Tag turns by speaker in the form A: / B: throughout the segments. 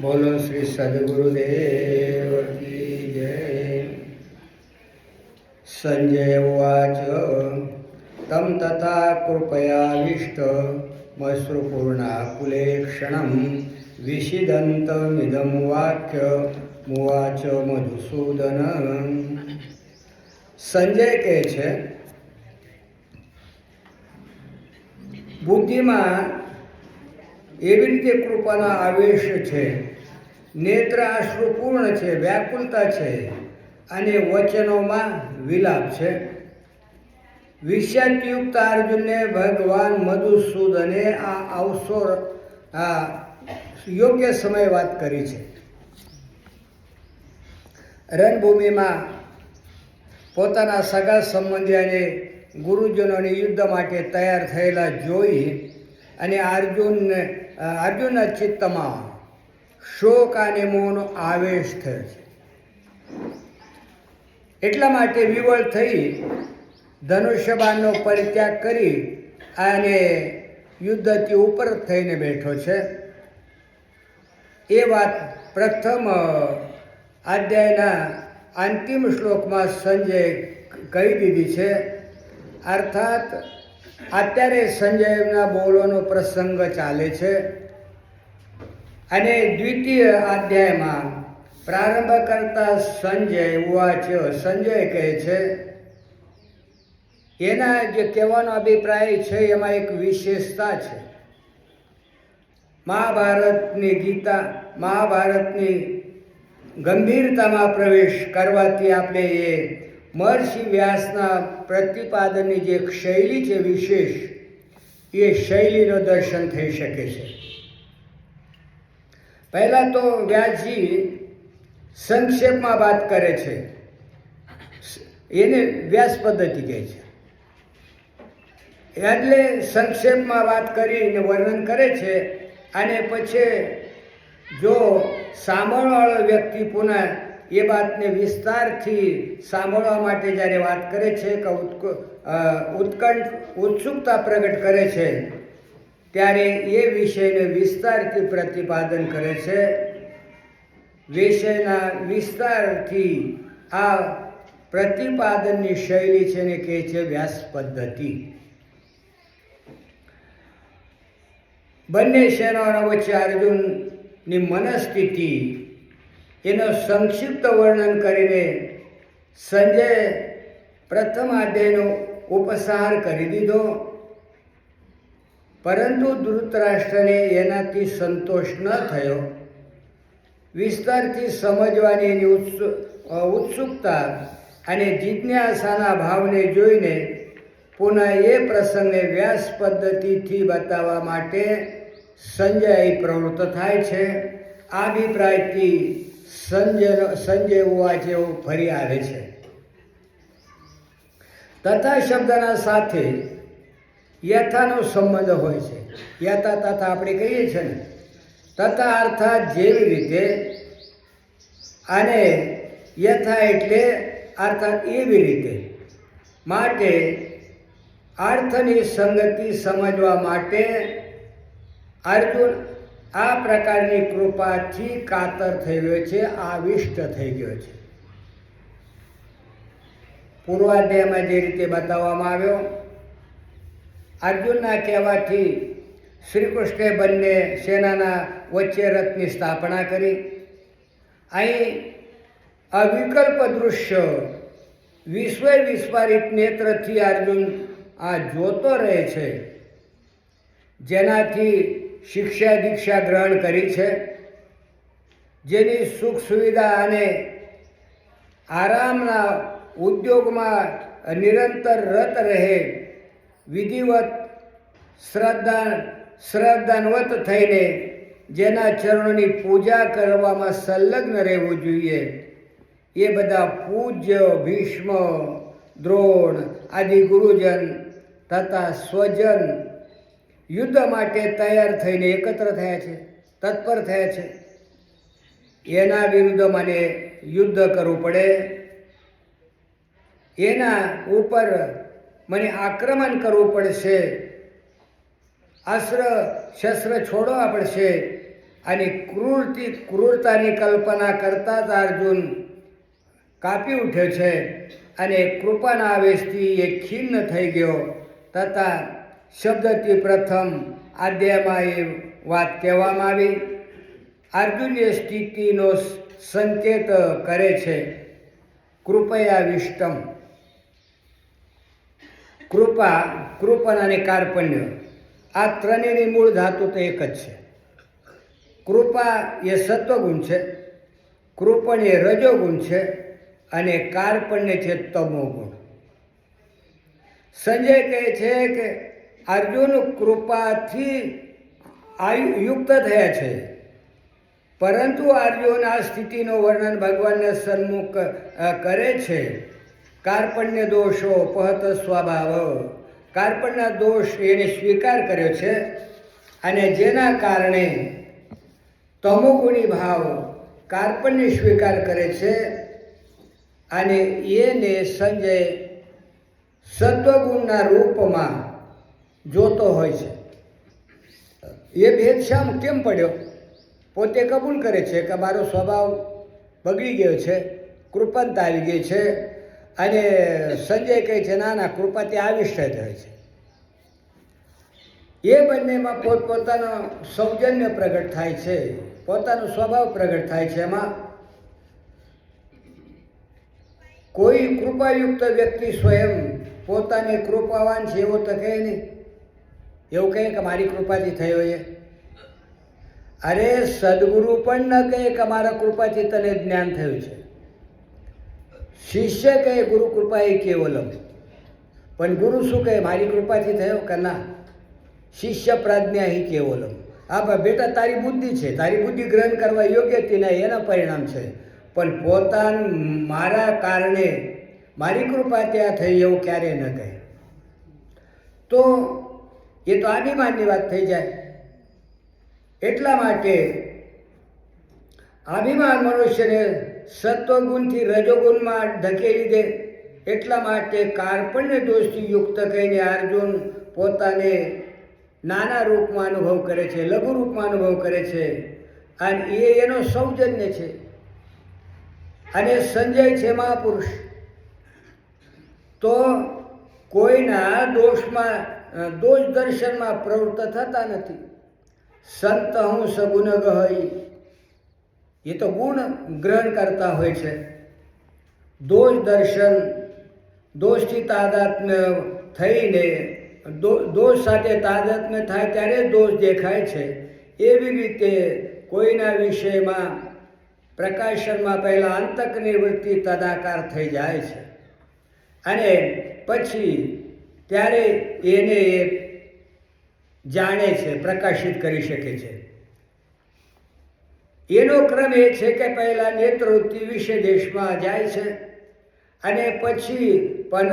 A: બોલો શ્રી સદગુરુદેવ કી જય. સંજય ઉવાચ તમ તથા કૃપયાવિષ્ટ મશ્રુપૂર્ણાકુલે ક્ષણં વિષિદन्तમિદં વાક્ય મુવાચ મધુસૂદન. સંજય કહે છે, બુદ્ધિમાં એવી રીતે કૃપાના આવેશ છે, નેત્ર અશ્રુપૂર્ણ છે, વ્યાકુલતા છે, અને વચનોમાં વિલાપ છે. વિષાદયુક્ત અર્જુનને ભગવાન મધુસૂદને આ યોગ્ય સમય વાત કરી છે. રણભૂમિમાં પોતાના સગા સંબંધી અને ગુરુજનોને યુદ્ધ માટે તૈયાર થયેલા જોઈ અને અર્જુનના ચિત્તમાં શોક અને મોહનો આવેશ થયો છે. એટલા માટે વિવળ થઈ ધનુષ્યબાણનો પરિત્યાગ કરી અને યુદ્ધથી ઉપર થઈને બેઠો છે. એ વાત પ્રથમ અધ્યાયના અંતિમ શ્લોકમાં સંજય કહી દીધી છે. અર્થાત અત્યારે સંજયના બોલોનો પ્રસંગ ચાલે છે અને દ્વિતીય અધ્યાયમાં પ્રારંભ કરતા સંજય ઉવાચ, સંજય કહે છે, એના જે કહેવાનો અભિપ્રાય છે એમાં એક વિશેષતા છે. મહાભારતની ગંભીરતામાં પ્રવેશ કરવાથી આપણે એ મહર્ષિ વ્યાસના પ્રતિપાદનની જે શૈલી છે વિશેષ, એ શૈલીનું દર્શન થઈ શકે છે. પહેલાં તો વ્યાસજી સંક્ષેપમાં વાત કરે છે, એને વ્યાસ પદ્ધતિ કહે છે. એટલે સંક્ષેપમાં વાત કરીને વર્ણન કરે છે અને પછી જો સાંભળવાળો વ્યક્તિ પુનઃ એ વાતને વિસ્તારથી સાંભળવા માટે જ્યારે વાત કરે છે કે ઉત્સુકતા પ્રગટ કરે છે, ત્યારે એ વિષયને વિસ્તારથી પ્રતિપાદન કરે છે. વિષયના વિસ્તારથી આ પ્રતિપાદનની શૈલી છે ને કહે છે વ્યાસ પદ્ધતિ. બંને સેનાઓ વચ્ચે અર્જુનની મનસ્થિતિ એનો સંક્ષિપ્ત વર્ણન કરીને સંજય પ્રથમ અધ્યાયનો ઉપસાર કરી દીધો. પરંતુ ધૃતરાષ્ટ્રને એનાથી સંતોષ ન થયો. વિસ્તારથી સમજવાની એની ઉત્સુકતા અને જિજ્ઞાસાના ભાવને જોઈને પુનઃ એ પ્રસંગને વ્યાસ પદ્ધતિથી બતાવવા માટે સંજય પ્રવૃત્ત થાય છે. આ અભિપ્રાયથી સંજય ઉવાચ એવું ફરી આવે છે. તથા શબ્દના સાથે યથાનો સંબંધ હોય છે. યથા તથા આપણે કહીએ છીએ ને, તથા અર્થાત જેવી રીતે, અને યથા એટલે અર્થાત એવી રીતે. માટે અર્થની સંગતિ સમજવા માટે અર્જુન આ પ્રકારની કૃપાથી કાતર થઈ ગયો છે, આવિષ્ટ થઈ ગયો છે. પૂર્વાધ્યાયમાં જે રીતે બતાવવામાં આવ્યો, અર્જુનના કહેવાથી શ્રી કૃષ્ણે બંને સેનાના વચ્ચે રથની સ્થાપના કરી. અહીં અવિકલ્પ દૃશ્ય વિસ્ફારિત નેત્રથી અર્જુન આ જોતો રહે છે, જેનાથી શિક્ષા દીક્ષા ગ્રહણ કરી છે, જેની સુખ સુવિધા અને આરામના ઉદ્યોગમાં નિરંતર રત રહે, વિધિવત શ્રદ્ધાન્વત થઈને જેના ચરણોની પૂજા કરવામાં સંલગ્ન રહેવું જોઈએ, એ બધા પૂજ્ય ભીષ્મ, દ્રોણ આદિ ગુરુજન તથા સ્વજન યુદ્ધ માટે તૈયાર થઈને એકત્ર થયા છે, તત્પર થયા છે. એના વિરુદ્ધ મને યુદ્ધ કરવું પડે, એના ઉપર મને આક્રમણ કરવું પડશે, અસ્ત્ર શસ્ત્ર છોડવા પડશે, અને ક્રૂરતાની કલ્પના કરતા જ અર્જુન કાપી ઉઠ્યો છે અને કૃપાના આવેશથી એ ખિન્ન થઈ ગયો તથા શબ્દથી પ્રથમ અધ્યાયમાં એ વાત કહેવામાં આવી. અર્જુનની સ્થિતિનો સંકેત કરે છે કૃપયા વિષ્ટમ. કૃપણ અને કાર્પણ્ય આ ત્રણેયની મૂળ ધાતુ તો એક જ છે. કૃપા એ સત્વગુણ છે, કૃપણ એ રજોગુણ છે અને કાર્પણ્ય છે તમોગુણ. સંજય કહે છે કે અર્જુન કૃપાથી યુક્ત થયા છે, પરંતુ અર્જુન આ સ્થિતિનું વર્ણન ભગવાનને સન્મુખ કરે છે. કાર્પણ્ય દોષો પહત સ્વભાવ. કાર્પણ્યના દોષ એને સ્વીકાર કર્યો છે અને જેના કારણે તમોગુણી ભાવ કાર્પણ્ય સ્વીકાર કરે છે અને એને સંજય સત્વગુણના રૂપમાં જોતો હોય છે. એ ભેદ શામ કેમ પડ્યો? પોતે કબૂલ કરે છે કે મારો સ્વભાવ બગડી ગયો છે, કૃપણતા આવી ગઈ છે અને સંજય કહે છે ના ના કૃપાથી આવિષ્ટ થાય છે. એ બંનેમાં પોતપોતાનો સૌજન્ય પ્રગટ થાય છે, પોતાનો સ્વભાવ પ્રગટ થાય છે. એમાં કોઈ કૃપાયુક્ત વ્યક્તિ સ્વયં પોતાને કૃપાવાન છે એવો તો કહે નહીં. એવું કહે કે મારી કૃપાથી થયો એ. અરે સદગુરુ પણ ન કહે કે મારા કૃપાથી તને જ્ઞાન થયું છે. શિષ્ય કહે ગુરુ કૃપા એ કેવલમ. પણ ગુરુ શું કહે? મારી કૃપાથી થયો કે ના. શિષ્ય પ્રાજ્ઞા હિ કેવલમ. હા બેટા તારી બુદ્ધિ છે, તારી બુદ્ધિ ગ્રહણ કરવા યોગ્ય હતી ને એના પરિણામ છે, પણ મારા કારણે મારી કૃપા ત્યાં થઈ એવું ક્યારેય ન કહે. તો એ તો અભિમાનની વાત થઈ જાય. એટલા માટે અભિમાન મનુષ્યને સત્વગુણથી રજોગુણમાં ધકેલી દે. એટલા માટે કાર્પણ્ય દોષથી યુક્ત કહીને અર્જુન પોતાને નાના રૂપમાં અનુભવ કરે છે, લઘુ રૂપમાં અનુભવ કરે છે અને એનો સૌજન્ય છે. અને સંજય છે મહાપુરુષ, તો કોઈના દોષ દર્શનમાં પ્રવૃત્ત થતા નથી. સંત હું સગુણ ગહઈ, એ તો ગુણ ગ્રહણ કરતા હોય છે. દોષ દર્શન, દોષથી તાદાત્મ્ય થઈને દોષ સાથે તાદાત્મ્ય થાય ત્યારે દોષ દેખાય છે. એવી રીતે કોઈના વિષયમાં પ્રકાશનમાં પહેલાં અંતકની વૃત્તિ તદાકાર થઈ જાય છે અને પછી ત્યારે એને એ જાણે છે, પ્રકાશિત કરી શકે છે. એનો ક્રમ એ છે કે પહેલાં નેત્રવૃત્તિ વિશે દેશમાં જાય છે અને પછી પણ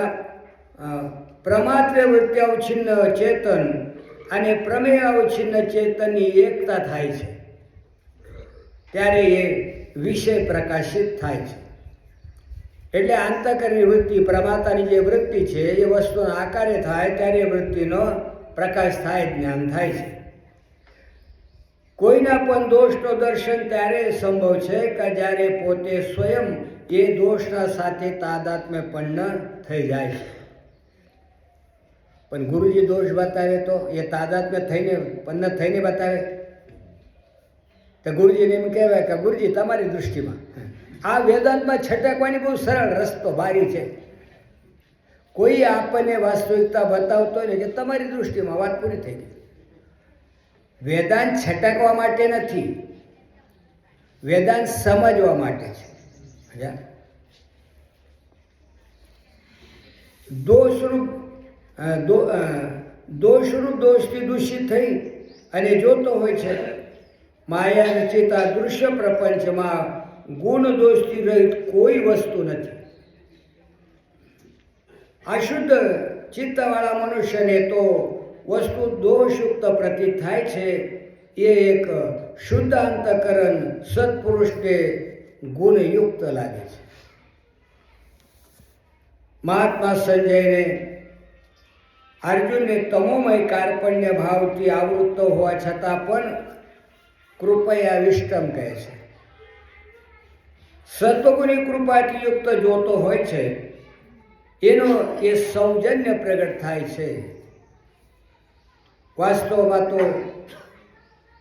A: પ્રમાત્ર વૃત્તિ અવછિન્ન ચેતન અને પ્રમેય અવછિન્ન ચેતનની એકતા થાય છે. ત્યારે એ વિષય પ્રકાશિત થાય છે. એટલે અંતકરની વૃત્તિ, પ્રમાતાની જે વૃત્તિ છે એ વસ્તુના આકારે થાય ત્યારે વૃત્તિનો પ્રકાશ થાય, જ્ઞાન થાય છે. કોઈના પણ દોષનો દર્શન ત્યારે સંભવ છે કે જ્યારે પોતે સ્વયં એ દોષના સાથે તાદાત્મ્ય પણ થઈ જાય છે. પણ ગુરુજી દોષ બતાવે તો એ તાદાત્મ્ય થઈને બતાવે તો ગુરુજીને એમ કહેવાય કે ગુરુજી તમારી દૃષ્ટિમાં. આ વેદાંતમાં છટકવાની બહુ સરળ રસ્તો બારી છે. કોઈ આપણને વાસ્તવિકતા બતાવતો હોય ને કે તમારી દૃષ્ટિમાં, વાત પૂરી થઈ ગઈ. વેદાંત છટકવા માટે નથી, વેદાંત સમજવા માટે છે. દોષરૂપ દોષથી દૂષિત થઈ અને જોતો હોય છે. માયા રચિત આ દૃશ્ય પ્રપંચમાં ગુણ દોષથી રહિત કોઈ વસ્તુ નથી. અશુદ્ધ ચિત્તવાળા મનુષ્યને તો વસ્તુ દોષયુક્ત પ્રતીત થાય છે. એ એક શુદ્ધ અંતકરણ સત્પુરુષને ગુણયુક્ત લાગે છે. મહાત્મા સંજયને અર્જુનને તમોમય કાર્પણ્ય ભાવથી આવૃત્ત હોવા છતાં પણ કૃપયાવિષ્ટમ કહે છે. સત્વગુણી કૃપાથી યુક્ત જોતો હોય છે એનો એ સૌજન્ય પ્રગટ થાય છે. વાસ્તવમાં તો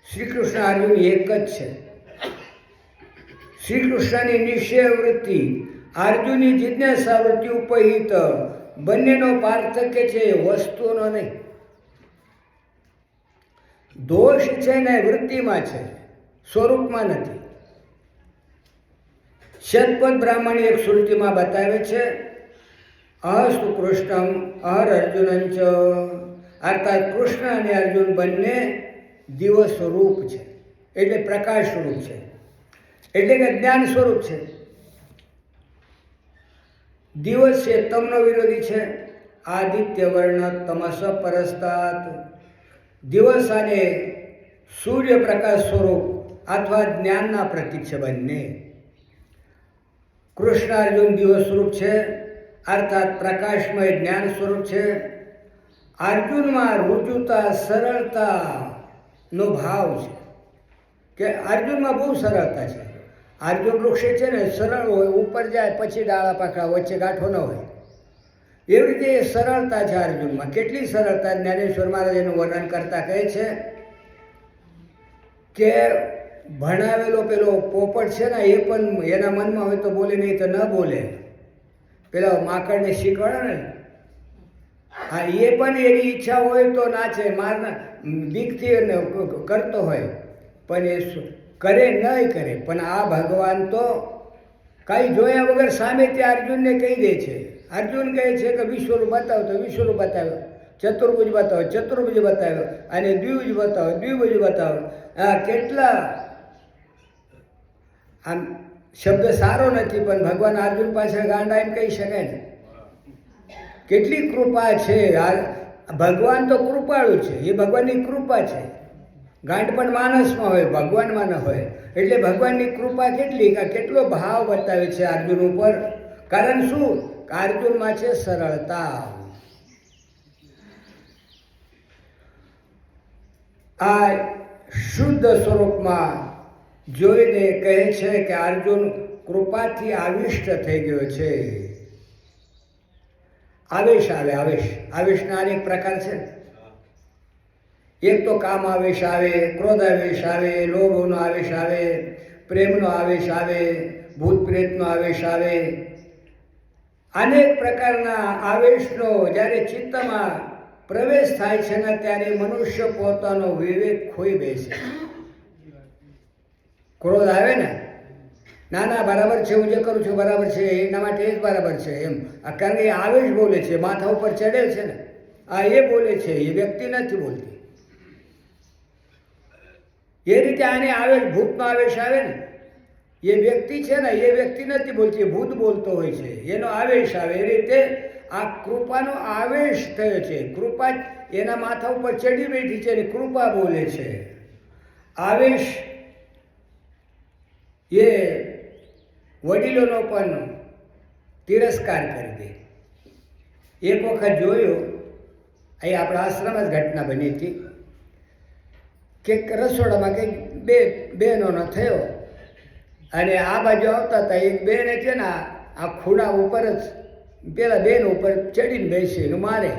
A: શ્રી કૃષ્ણ અર્જુન એક જ છે. શ્રી કૃષ્ણની નિશ્ચય વૃત્તિ, અર્જુનની જિજ્ઞાસા વૃત્તિ ઉપહિત બંનેનો પાર્થક્ય છે એ વસ્તુનો નહીં. દોષ છે ને વૃત્તિમાં છે, સ્વરૂપમાં નથી. શતપથ બ્રાહ્મણ એક શ્રુતિમાં બતાવે છે, અહસ્તુ કૃષ્ણમ અહર અર્જુનંચ, અર્થાત કૃષ્ણ અને અર્જુન બંને દિવસ સ્વરૂપ છે, એટલે પ્રકાશ સ્વરૂપ છે, એટલે કે જ્ઞાન સ્વરૂપ છે. દિવસ છે તમનો વિરોધી છે. આદિત્ય વર્ણ તમસ પરસ્તાત, દિવસ અને સૂર્યપ્રકાશ સ્વરૂપ અથવા જ્ઞાનના પ્રતીક છે બંને. કૃષ્ણ અર્જુન દિવસ સ્વરૂપ છે, અર્થાત પ્રકાશમય જ્ઞાન સ્વરૂપ છે. અર્જુનમાં રુજુતા સરળતાનો ભાવ છે, કે અર્જુનમાં બહુ સરળતા છે. અર્જુન વૃક્ષે છે ને સરળ હોય, ઉપર જાય પછી ડાળા પાકડા, વચ્ચે ગાંઠો ન હોય. એવી રીતે એ સરળતા છે અર્જુનમાં. કેટલી સરળતા! જ્ઞાનેશ્વર મહારાજ એનું વર્ણન કરતા કહે છે કે ભણાવેલો પેલો પોપટ છે ને એ પણ એના મનમાં હોય તો બોલે, નહીં તો ન બોલે. પેલા માકડને શીખવાડે ને, હા, એ પણ એની ઈચ્છા હોય તો નાચે, મારના બીકથી કરતો હોય, પણ એ કરે નહીં કરે. પણ આ ભગવાન તો કાંઈ જોયા વગર સામે ત્યાં અર્જુનને કહી દે છે. અર્જુન કહે છે કે વિશ્વરૂપ બતાવો તો વિશ્વરૂપ બતાવ્યો, ચતુર્ભુજ બતાવો ચતુર્ભુજ બતાવ્યો, અને દ્વિભુજ બતાવો દ્વિભુજ બતાવો. આ કેટલા, આમ શબ્દ સારો નથી પણ ભગવાન અર્જુન પાછળ ગાંડા એમ કહી શકાય ને. કેટલી કૃપા છે! ભગવાન તો કૃપાળુ છે, એ ભગવાનની કૃપા છે. ગાંઠ પણ માણસમાં હોય, ભગવાનમાં ન હોય. એટલે ભગવાનની કૃપા કેટલી, કેટલો ભાવ બતાવે છે અર્જુન ઉપર. કારણ શું? અર્જુનમાં છે સરળતા. આ શુદ્ધ સ્વરૂપમાં જોઈને કહે છે કે અર્જુન કૃપાથી આવિષ્ટ થઈ ગયો છે. આવેશ આવે, આવેશના અનેક પ્રકાર છે. એક તો કામ આવેશ આવે, ક્રોધ આવેશ આવે, લોભનો આવેશ આવે, પ્રેમનો આવેશ આવે, ભૂત પ્રેતનો આવેશ આવે. અનેક પ્રકારના આવેશનો જ્યારે ચિત્તમાં પ્રવેશ થાય છે ને ત્યારે મનુષ્ય પોતાનો વિવેક ખોઈ બેસે. ક્રોધ આવે ને, ના ના બરાબર છે, હું જે કરું છું બરાબર છે, એના માટે એ જ બરાબર છે એમ. કારણ કે એ આવેશ બોલે છે, માથા ઉપર ચડે છે ને, આ એ બોલે છે, એ વ્યક્તિ નથી બોલતી. એ રીતે આને આવેશ, ભૂતનો આવેશ આવે ને, એ વ્યક્તિ છે ને, એ વ્યક્તિ નથી બોલતી, એ ભૂત બોલતો હોય છે, એનો આવેશ આવે. એ રીતે આ કૃપાનો આવેશ થયો છે. કૃપા એના માથા ઉપર ચડી બેઠી છે અને કૃપા બોલે છે. આવેશ એ વડીલોનો પણ તિરસ્કાર કરી દે. એક વખત જોયું, અહીં આપણા આશ્રમ જ ઘટના બની હતી કે રસોડામાં કંઈક બે બહેનોનો થયો અને આ બાજુ આવતા હતા. એક બેન છે ને આ ખૂણા ઉપર જ પેલા બેન ઉપર ચડીને બેસીને મારે.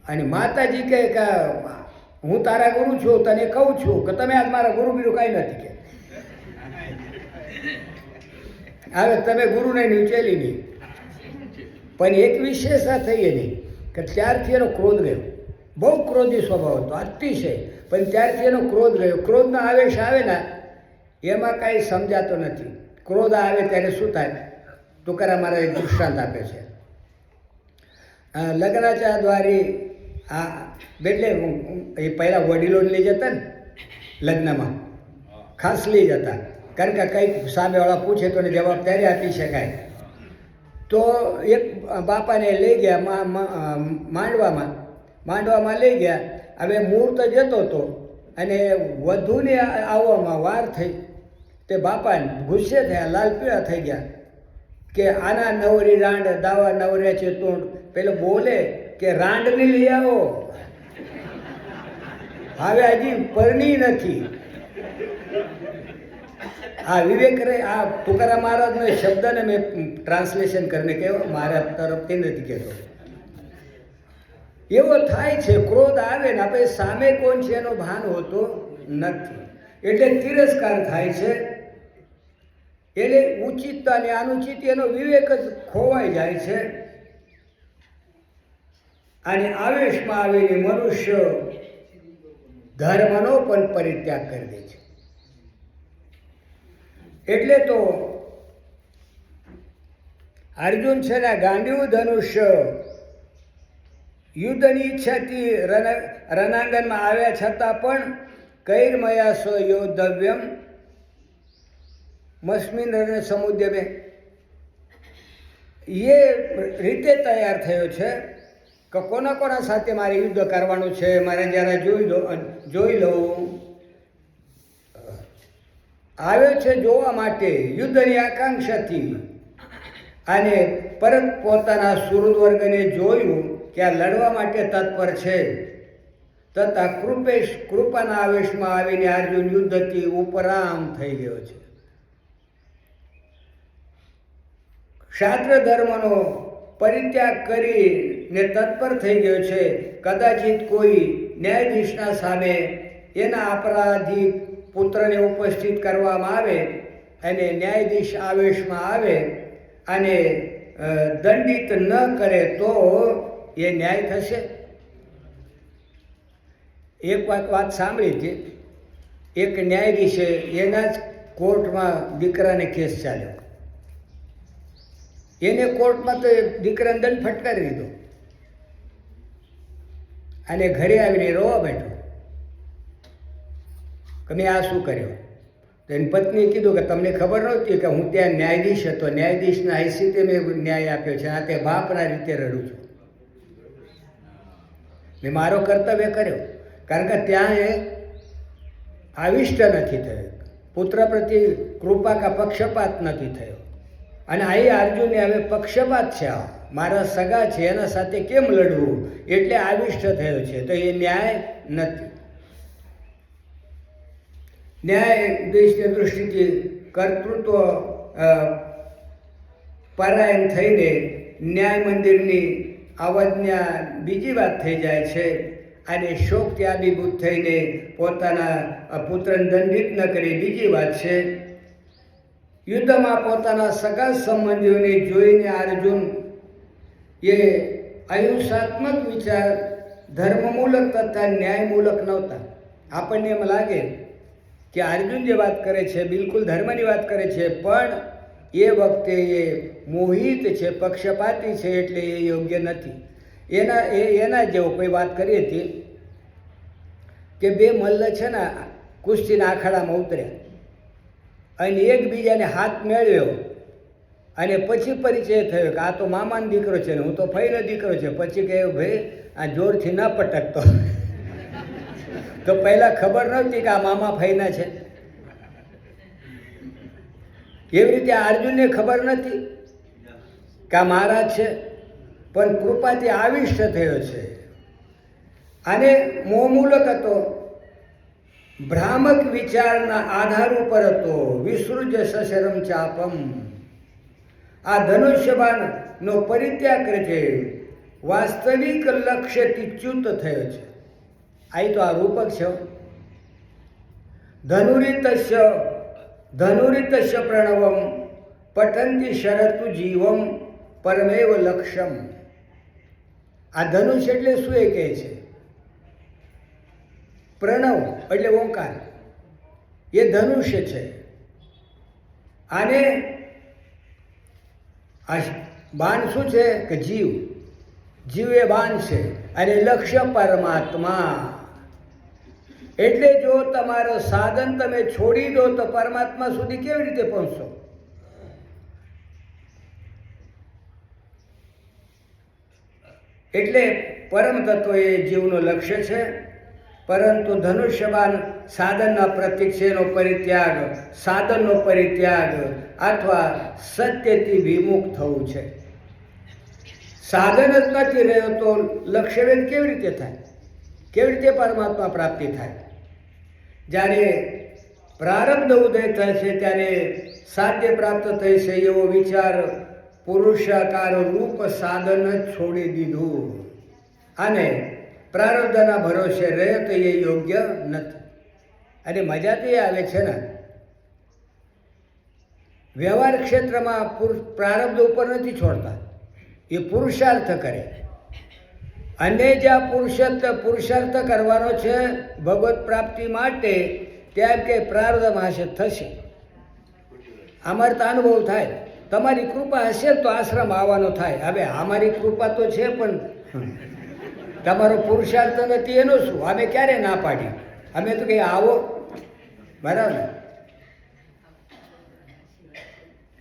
A: અને માતાજી કહે કે હું તારા ગુરુ છું, તને કહું છું કે તમે આજ મારા ગુરુ બીરું કાંઈ નથી કે. હવે તમે ગુરુ નહીં, ઉચેલી નહીં. પણ એક વિશેષતા થઈ એની કે ત્યારથી એનો ક્રોધ ગયો. બહુ ક્રોધી સ્વભાવ હતો, અતિશય. પણ ત્યારથી એનો ક્રોધ ગયો. ક્રોધનો આવેશ આવે ને એમાં કાંઈ સમજાતો નથી. ક્રોધ આવે ત્યારે શું થાય? તુકારામ મહારાજ એક દૃષ્ટાંત આપે છે. લગ્નાચા દ્વારી આ એટલે એ પહેલાં વડીલોને લઈ જતા ને લગ્નમાં, ખાસ લઈ જતા. કારણ કે કંઈક સામેવાળા પૂછે તો જવાબ ત્યારે આપી શકાય. તો એક બાપાને લઈ ગયા માંડવામાં લઈ ગયા. હવે મુહૂર્ત જતો હતો અને વધુને આવવામાં વાર થઈ. તે બાપા ગુસ્સે થયા, લાલ પીળા થઈ ગયા કે આના નવરી રાંડ દાવા નવરે છે તોંડ. પેલો બોલે કે રાંડને લઈ આવો, હવે હજી પરણી નથી. આ વિવેક રે આ તુકારામ મહારાજનો શબ્દને મેં ટ્રાન્સલેશન કરીને કહ્યો, મારા તરફથી નથી કહેતો. એવો થાય છે, ક્રોધ આવે ને આપણે સામે કોણ છે એનો ભાન હોતો નથી, એટલે તિરસ્કાર થાય છે. એટલે ઉચિત અને અનુચિત એનો વિવેક જ ખોવાઈ જાય છે. અને આવેશમાં આવીને મનુષ્ય ધર્મનો પણ પરિત્યાગ કરી દે છે. એટલે તો અર્જુન છે ને ગાંડીવ ધનુષ્ય યુદ્ધની ઈચ્છાથી રણાંગણમાં આવ્યા છતાં પણ કૈર્મયા સ યોદ્ધવ્યમ મસ્મિન રણ સમુદ્રમે એ રીતે તૈયાર થયો છે કે કોના કોના સાથે મારે યુદ્ધ કરવાનું છે, મારે જરા જોઈ લઉં. આવ્યો છે જોવા માટે યુદ્ધની આકાંક્ષાથી, અને પરત પોતાના સુહૃદ વર્ગને જોયું કે આ લડવા માટે તત્પર છે. તથા કૃપાના આવેશમાં આવીને અર્જુન યુદ્ધથી ઉપરામ થઈ ગયો છે. શાસ્ત્ર ધર્મનો પરિત્યાગ કરીને તત્પર થઈ ગયો છે. કદાચિત કોઈ ન્યાયાધીશના સામે એના અપરાધી પુત્રને ઉપસ્થિત કરવામાં આવે અને ન્યાયાધીશ આવેશમાં આવે અને દંડિત ન કરે તો એ ન્યાય થશે. એક વાત સાંભળી હતી, એક ન્યાયાધીશે એના જ કોર્ટમાં દીકરાને કેસ ચાલ્યો. એને કોર્ટમાં તો દીકરાને દંડ ફટકારી દીધો અને ઘરે આવીને રોવા બેઠો કે મેં આ શું કર્યો. તો એની પત્નીએ કીધું કે તમને ખબર નહોતી કે હું ત્યાં ન્યાયાધીશ હતો, ન્યાયાધીશના હેસિયતે મેં ન્યાય આપ્યો છે, આ તે બાપના રીતે રડું છું. મેં મારો કર્તવ્ય કર્યો, કારણ કે ત્યાં એ આવિષ્ટ નથી થયો, પુત્ર પ્રત્યે કૃપા કા પક્ષપાત નથી થયો. અને અહીં અર્જુનને હવે પક્ષપાત છે, મારા સગા છે એના સાથે કેમ લડવું, એટલે આવિષ્ટ થયો છે. તો એ ન્યાય નથી. ન્યાય દેશની દૃષ્ટિથી કર્તૃત્વ પરાયણ થઈને ન્યાય મંદિરની અવજ્ઞા બીજી વાત થઈ જાય છે. અને શોકથી આબીભૂત થઈને પોતાના પુત્રને દંડિત ન કરી બીજી વાત છે. યુદ્ધમાં પોતાના સગા સંબંધીઓને જોઈને અર્જુન એ અહિંસાત્મક વિચાર ધર્મમૂલક તથા ન્યાયમૂલક નહોતા. આપણને એમ લાગે કે અર્જુન જે વાત કરે છે બિલકુલ ધર્મની વાત કરે છે, પણ એ વખતે એ મોહિત છે, પક્ષપાતી છે, એટલે એ યોગ્ય નથી. એના જેવો કોઈ વાત કરી હતી કે બે મલ્લ છે ને કુસ્તીના અખાડામાં ઉતર્યા અને એકબીજાને હાથ મેળવ્યો અને પછી પરિચય થયો કે આ તો મામાનો દીકરો છે ને હું તો ફઈનો દીકરો છે. પછી કહ્યું ભાઈ આ જોરથી ન પટકતો. તો પહેલાં ખબર નહોતી કે આ મામા ફઈના છે. એવી રીતે અર્જુનને ખબર નથી કે આ મહારાજ છે, પણ કૃપાથી આવિષ્ટ થયો છે. અને મોહમૂલક હતો, ભ્રામક વિચારના આધાર ઉપર હતો. વિસૃજ સશરમ ચાપમ, આ ધનુષ્યબાણનો પરિત્યાગ કરે છે, વાસ્તવિક લક્ષ્યથી ચ્યુત થયો છે. અહીં તો આ રૂપક છે. ધનુરિતસ્ય પ્રણવમ પઠંતી શરતુ જીવમ પરમેવ લક્ષ્યમ. આ ધનુષ એટલે શું એ કહે છે? પ્રણવ એટલે ઓંકાર, એ ધનુષ્ય છે. આને આ બાણ શું છે કે જીવ એ બાણ છે અને લક્ષ્ય પરમાત્મા. એટલે જો તમારો સાધન તમે છોડી દો તો પરમાત્મા સુધી કેવી રીતે પહોંચશો? એટલે પરમ તત્વ એ જીવનું લક્ષ્ય છે, પરંતુ ધનુષ્યબાણ સાધનના પ્રતીક છે. એનો પરિત્યાગ, સાધનનો પરિત્યાગ અથવા સત્યથી વિમુખ થવું છે. સાધન જ નથી રહ્યો તો લક્ષ્યવેદ કેવી રીતે થાય? કેવી રીતે પરમાત્મા પ્રાપ્તિ થાય? જ્યારે પ્રારબ્ધ ઉદય થશે ત્યારે સાધ્ય પ્રાપ્ત થશે એવો વિચાર પુરુષાકાર રૂપ સાધન જ છોડી દીધું અને પ્રારબ્ધના ભરોસે રહે તો એ યોગ્ય નથી. અને મજા તો એ આવે છે ને, વ્યવહાર ક્ષેત્રમાં પ્રારબ્ધ ઉપર નથી છોડતા, એ પુરુષાર્થ કરે. અને જ્યાં પુરુષાર્થ કરવાનો છે ભગવત પ્રાપ્તિ માટે, ત્યાં કે પ્રારબ્ધ હશે થશે. અમારે તો અનુભવ થાય, તમારી કૃપા હશે તો આશ્રમ આવવાનો થાય. હવે અમારી કૃપા તો છે પણ તમારો પુરુષાર્થ નથી એનો શું? અમે ક્યારે ના પાડી? અમે તો કહીએ આવો, બરાબર.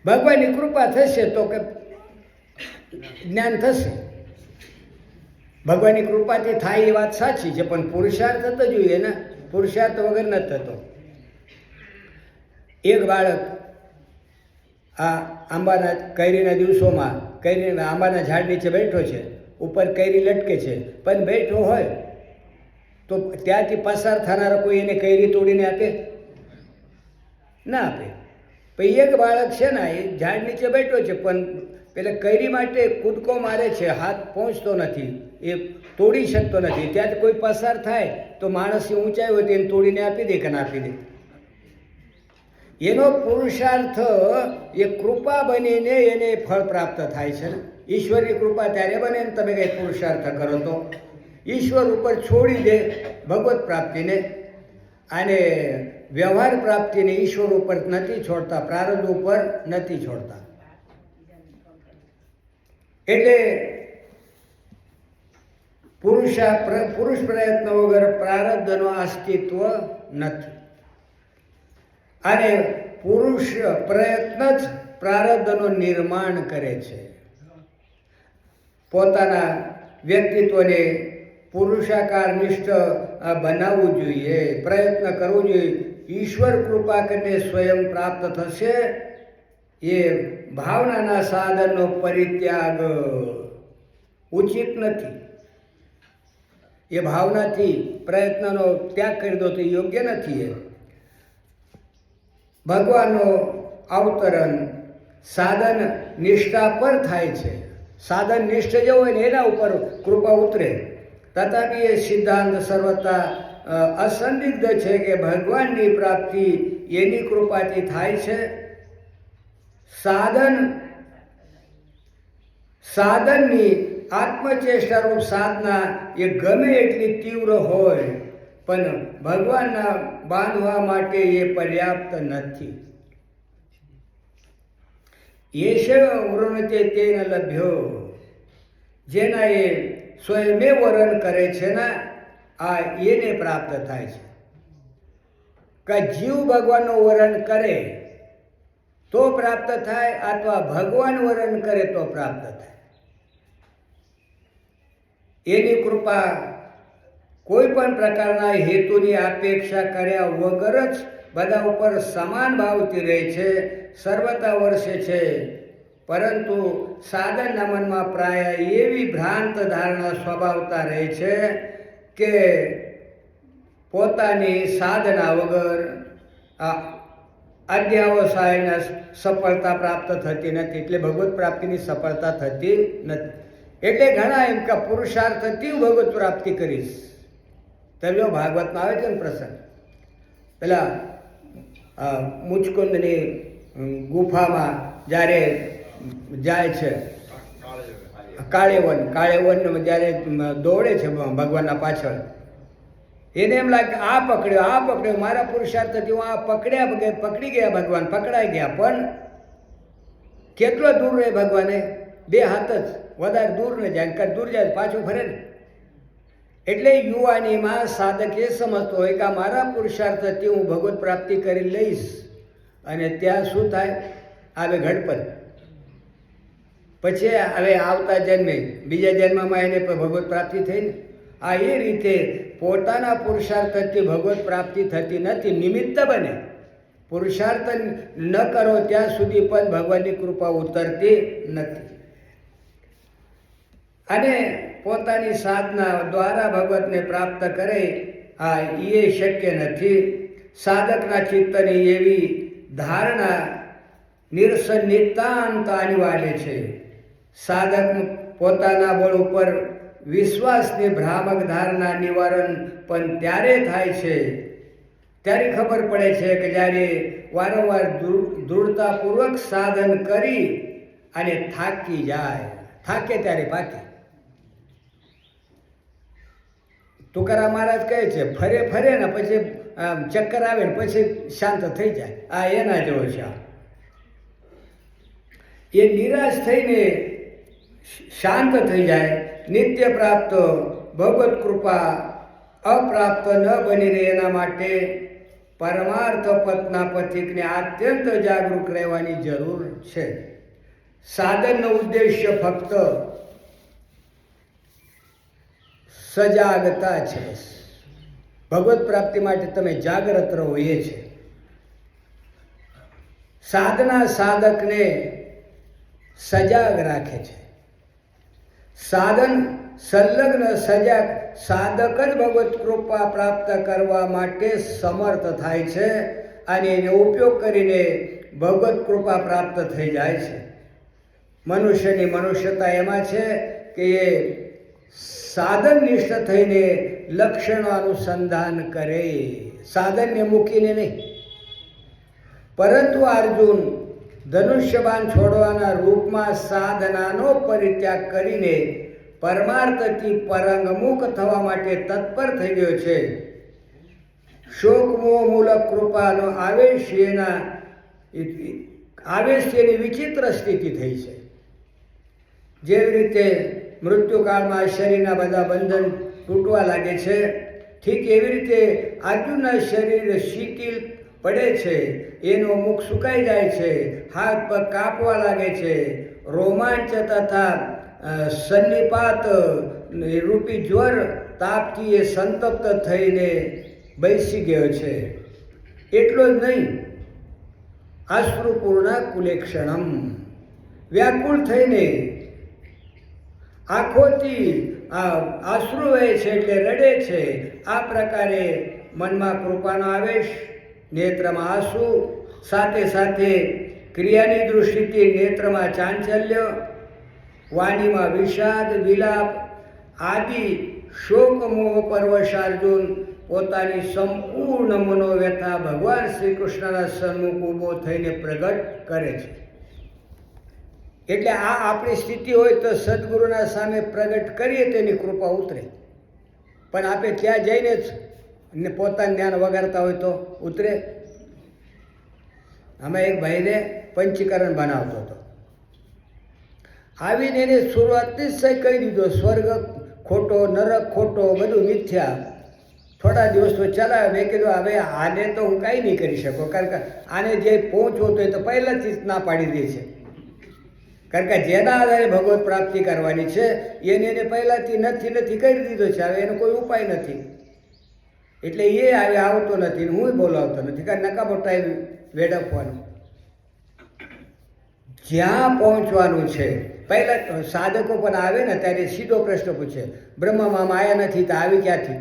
A: ભગવાનની કૃપા થશે તો કે જ્ઞાન થશે. ભગવાનની કૃપાથી થાય એ વાત સાચી છે, પણ પુરુષાર્થ થતો જોઈએ ને. પુરુષાર્થ વગર નથી થતો. એક બાળક આ આંબાના કેરીના દિવસોમાં આંબાના ઝાડ નીચે બેઠો છે, ઉપર કેરી લટકે છે, પણ બેઠો હોય તો ત્યાંથી પસાર થનારા કોઈ એને કેરી તોડીને આપે? ના આપે. પછી એક બાળક છે ને, એ ઝાડ નીચે બેઠો છે, પણ પેલા કેરી માટે કૂદકો મારે છે, હાથ પહોંચતો નથી, એ તોડી શકતો નથી. ત્યાંથી કોઈ પસાર થાય તો માણસની ઊંચાઈ હોય તો એને તોડીને આપી દે કે ના આપી દે? એનો પુરુષાર્થ એ કૃપા બનીને એને ફળ પ્રાપ્ત થાય છે ને. ઈશ્વરની કૃપા ત્યારે બને ને તમે કંઈ પુરુષાર્થ કરો તો ઈશ્વર ઉપર છોડી દે ભગવત પ્રાપ્તિને, અને વ્યવહાર પ્રાપ્તિને ઈશ્વર ઉપર નથી છોડતા, પ્રારબ્ધ ઉપર નથી છોડતા. એટલે પુરુષ પ્રયત્ન વગર પ્રારબ્ધનું અસ્તિત્વ નથી. અને પુરુષ પ્રયત્ન જ પ્રારબ્ધનું નિર્માણ કરે છે. પોતાના વ્યક્તિત્વને પુરુષાકાર નિષ્ઠ બનાવવું જોઈએ, પ્રયત્ન કરવો જોઈએ. ઈશ્વર કૃપા કરીને સ્વયં પ્રાપ્ત થશે. એ ભાવનાના સાધનનો પરિત્યાગ ઉચિત નથી. એ ભાવનાથી પ્રયત્નનો ત્યાગ કરી દો તો યોગ્ય નથી. એ ભગવાનનો અવતરણ સાધન નિષ્ઠા પર થાય છે. સાધન નિષ્ઠ જે હોય ને એના ઉપર કૃપા ઉતરે. તથાપિ એ સિદ્ધાંત સર્વતા અસંદિગ્ધ છે કે ભગવાનની પ્રાપ્તિ એની કૃપાથી થાય છે. સાધનની આત્મચેષ્ટારૂપ સાધના એ ગમે એટલી તીવ્ર હોય પણ ભગવાનના બાંધવા માટે એ પર્યાપ્ત નથી. એશ વૃણતે તેન લભ્યો, જેના એ સ્વયમે વરણ કરે છે ને આ એને પ્રાપ્ત થાય છે. કે જીવ ભગવાનનું વરણ કરે તો પ્રાપ્ત થાય, અથવા ભગવાન વરણ કરે તો પ્રાપ્ત થાય. એની કૃપા કોઈ પણ પ્રકારના હેતુની અપેક્ષા કર્યા વગર જ બધા ઉપર સમાન ભાવથી રહે છે, સર્વતા વર્ષે છે. પરંતુ સાધનના મનમાં પ્રાય એવી ભ્રાંત ધારણા સ્વભાવતા રહે છે કે પોતાની સાધના વગર અધ્યાવસાયના સફળતા પ્રાપ્ત થતી નથી. એટલે ભગવત પ્રાપ્તિની સફળતા થતી નથી. એટલે ઘણા એમ કે પુરુષાર્થથી ભગવત પ્રાપ્તિ કરીશ. તમે ભાગવતમાં આવે છે ને પ્રસંગ, પેલા મુચકુંદની ગુફામાં જ્યારે જાય છે, કાળેવન જ્યારે દોડે છે ભગવાનના પાછળ, એને એમ લાગે આ પકડ્યો મારા પુરુષાર્થથી હું આ પકડી ગયા ભગવાન, પકડાઈ ગયા. પણ કેટલો દૂર રહે ભગવાને? 2 હાથ જ, વધારે દૂર ન જાય, દૂર જાય પાછું ફરે ને. એટલે યુવાનીમાં સાધક એ સમજતો હોય કે મારા પુરુષાર્થથી હું ભગવત પ્રાપ્તિ કરી લઈશ, અને ત્યાં શું થાય? આવે ઘડપત. પછી હવે આવતા જન્મે બીજા જન્મમાં એને ભગવત પ્રાપ્તિ થઈ ને. આ એ રીતે પોતાના પુરુષાર્થથી ભગવત પ્રાપ્તિ થતી નથી, નિમિત્ત બને. પુરુષાર્થ ન કરો ત્યાં સુધી પણ ભગવાનની કૃપા ઉતરતી નથી. અને પોતાની સાધના દ્વારા ભગવતને પ્રાપ્ત કરે એ શક્ય નથી. સાધકના ચિત્તની એવી ધારણા નિરસન નિતાંત અનિવાર્ય છે. સાધક પોતાના બળ ઉપર વિશ્વાસની ભ્રામક ધારણા નિવારણ પણ ત્યારે થાય છે, ત્યારે ખબર પડે છે કે જ્યારે વારંવાર દૃઢતાપૂર્વક સાધન કરી અને થાકી જાય. થાકે ત્યારે પાકે. તુકારામ મહારાજ કહે છે, ફરે ફરે ને પછી ચક્કર આવે ને પછી શાંત થઈ જાય. આ એના જેવો છે. એ નિરાશ થઈને શાંત થઈ જાય. નિત્ય પ્રાપ્ત ભગવત કૃપા અપ્રાપ્ત ન બની રહે એના માટે પરમાર્થ પથના પથિકને અત્યંત જાગૃત રહેવાની જરૂર છે. સાધનનો ઉદ્દેશ્ય ફક્ત સજાગતા છે. ભગવત પ્રાપ્તિ માટે તમે જાગ્રત રહો એ છે. સાધના સાધકને સજાગ રાખે છે. સાધન સંલગ્ન સજાગ સાધક જ ભગવત કૃપા પ્રાપ્ત કરવા માટે સમર્થ થાય છે અને એનો ઉપયોગ કરીને ભગવત કૃપા પ્રાપ્ત થઈ જાય છે. મનુષ્યની મનુષ્યતા એમાં છે કે એ સાધનનિષ્ઠ થઈને લક્ષણો અનુસંધાન કરે, સાધનને મૂકીને નહીં. પરંતુ અર્જુન ધનુષ્યબાણ છોડવાના રૂપમાં સાધનાનો પરિત્યાગ કરીને પરમાર્થથી પરંગમુખ થવા માટે તત્પર થઈ ગયો છે. શોકમોહ મૂલક કૃપાનો આવેશની વિચિત્ર સ્થિતિ થઈ છે. જેવી રીતે મૃત્યુકાળમાં શરીરના બધા બંધન તૂટવા લાગે છે, ઠીક એવી રીતે અર્જુનના શરીર શિથિલ પડે છે. એનો મુખ સુકાઈ જાય છે, હાથ પગ કાપવા લાગે છે. રોમાંચ તથા સન્નિપાત રૂપી જ્વર તાપથી એ સંતપ્ત થઈને બેસી ગયો છે. એટલો જ નહીં, અશ્રુપૂર્ણ કુલેક્ષણમ વ્યાકુળ થઈને આંખોથી આશ્રુ વહે છે એટલે રડે છે. આ પ્રકારે મનમાં કૃપાનો આવેશ, નેત્રમાં આંસુ, સાથે સાથે ક્રિયાની દૃષ્ટિથી નેત્રમાં ચાંચલ્ય, વાણીમાં વિષાદ વિલાપ આદિ શોક મોહ પરવશ અર્જુન પોતાની સંપૂર્ણ મનોવ્યથા ભગવાન શ્રી કૃષ્ણના સન્મુખ ઊભો થઈને પ્રગટ કરે છે. એટલે આ આપણી સ્થિતિ હોય તો સદગુરુના સામે પ્રગટ કરીએ તો એની કૃપા ઉતરે. પણ આપણે ત્યાં જઈને જ ને પોતાનું જ્ઞાન વગાડતા હોય તો ઉતરે. અમે એક ભાઈને પંચીકરણ બનાવતો હતો. આવીને એને શરૂઆતથી જ સહી કહી દીધો, સ્વર્ગ ખોટો, નરક ખોટો, બધું મિથ્યા. થોડા દિવસ તો ચલાવે. મેં કીધું હવે આને તો હું કાંઈ નહીં કરી શકું, કારણ કે આને જે પહોંચવું તો એ તો પહેલાંથી જ ના પાડી દે છે. કારણ કે જેના આધારે ભગવત પ્રાપ્તિ કરવાની છે એને પહેલાંથી નથી કરી દીધો છે. હવે એનો કોઈ ઉપાય નથી. એટલે એ હવે આવતો નથી, હું બોલાવતો નથી, કારણ નકામો ટાઈમ વેડફવાનો. જ્યાં પહોંચવાનું છે પહેલાં સાધકો પણ આવે ને ત્યારે સીધો પ્રશ્ન પૂછે, બ્રહ્મમાં માયા નથી તો આવી ક્યાંથી?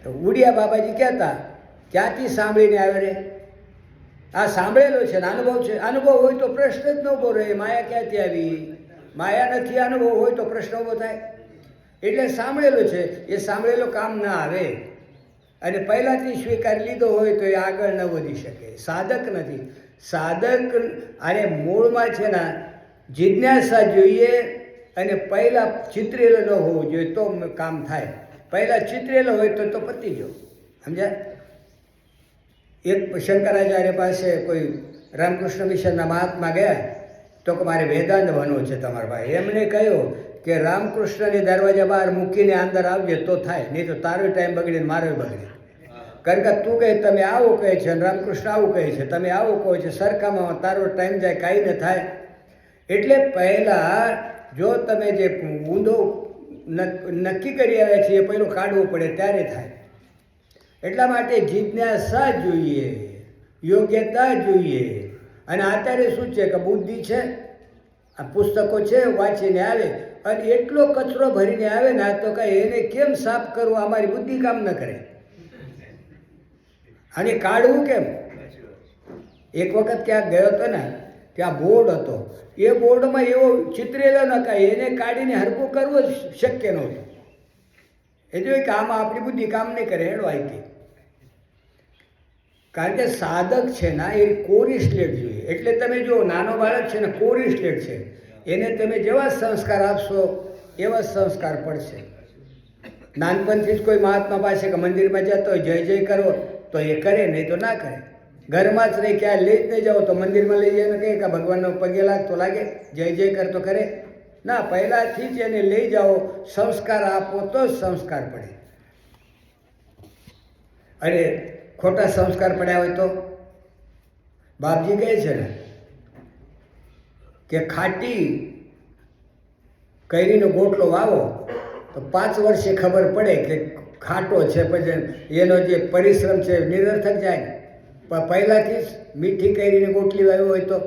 A: તો ઉડિયા બાબાજી કહેતા, ક્યાંથી સાંભળીને આવે રે? આ સાંભળેલો છે ને અનુભવ છે. અનુભવ હોય તો પ્રશ્ન જ ન ઊભો રહે, માયા ક્યાંથી આવી? માયા નથી, અનુભવ હોય તો પ્રશ્ન ઊભો થાય. એટલે સાંભળેલો છે, એ સાંભળેલો કામ ના આવે. અને પહેલાંથી સ્વીકાર લીધો હોય તો એ આગળ ન વધી શકે. સાધક નથી. સાધક અને મૂળમાં છે ને જિજ્ઞાસા જોઈએ અને પહેલાં ચિતરેલો ન હોવું જોઈએ તો કામ થાય. પહેલાં ચિતરેલો હોય તો પતી ગયો. સમજ્યા? એક શંકરાચાર્ય પાસે કોઈ રામકૃષ્ણ મિશનના મહાત્મા ગયા તો કે મારે વેદાંત બનવું છે તમારા ભાઈ. એમણે કહ્યું કે રામકૃષ્ણની દરવાજા બહાર મૂકીને અંદર આવજે તો થાય, નહીં તો તારો ટાઈમ બગડે ને મારો બગડે. કારણ કે તું કહે તમે આવું કહે છે અને રામકૃષ્ણ આવું કહે છે, તમે આવું કહો છો, સરખામાં તારો ટાઈમ જાય, કાંઈ ન થાય. એટલે પહેલાં જો તમે જે ઊંધો નક્કી કરી આવ્યા છીએ એ પહેલું કાઢવું પડે ત્યારે થાય. એટલા માટે જિજ્ઞાસા જોઈએ, યોગ્યતા જોઈએ. અને અત્યારે શું છે કે બુદ્ધિ છે, આ પુસ્તકો છે, વાંચીને આવે, અને એટલો કચરો ભરીને આવે ને તો કાંઈ એને કેમ સાફ કરવું અમારી બુદ્ધિ કામ ન કરે. અને કાઢવું કેમ? એક વખત ક્યાંક ગયો હતો ને, ત્યાં બોર્ડ હતો, એ બોર્ડમાં એવો ચિતરેલો ન કાંઈ, એને કાઢીને હરકું કરવું જ શક્ય નહોતું. એ જો કે આમાં આપણી બુદ્ધિ કામ નહીં કરે, હેડો આઈથી. કારણ કે સાધક છે ને એ કોરી સ્લેટ જોઈએ. એટલે તમે જો નાનો બાળક છે ને કોરી સ્લેટ છે, એને તમે જેવા સંસ્કાર આપશો એવા સંસ્કાર પડશે. નાનપણથી જ કોઈ મહાત્મા પાસે કે મંદિરમાં જતો હોય, જય જય કરો તો એ કરે, નહીં તો ના કરે. ઘરમાં જ રહી, ક્યાં લઈ જ નહીં જાઓ તો મંદિરમાં લઈ જઈને કહે કે ભગવાનનો પગે લાગતો લાગે, જય જય કરતો કરે ના. પહેલાંથી જ એને લઈ જાઓ, સંસ્કાર આપો તો જ સંસ્કાર પડે. અરે ખોટા સંસ્કાર પડ્યા હોય તો બાપજી કહે છે ને કે ખાટી कैरीનો ગોટલો વાવો તો 5 વર્ષે ખબર પડે કે ખાટો છે, પછી એનો જે પરિશ્રમ છે નિરર્થક જાય. પણ પહેલાંથી જ મીઠી कैरीની ગોટલી વાવી હોય તો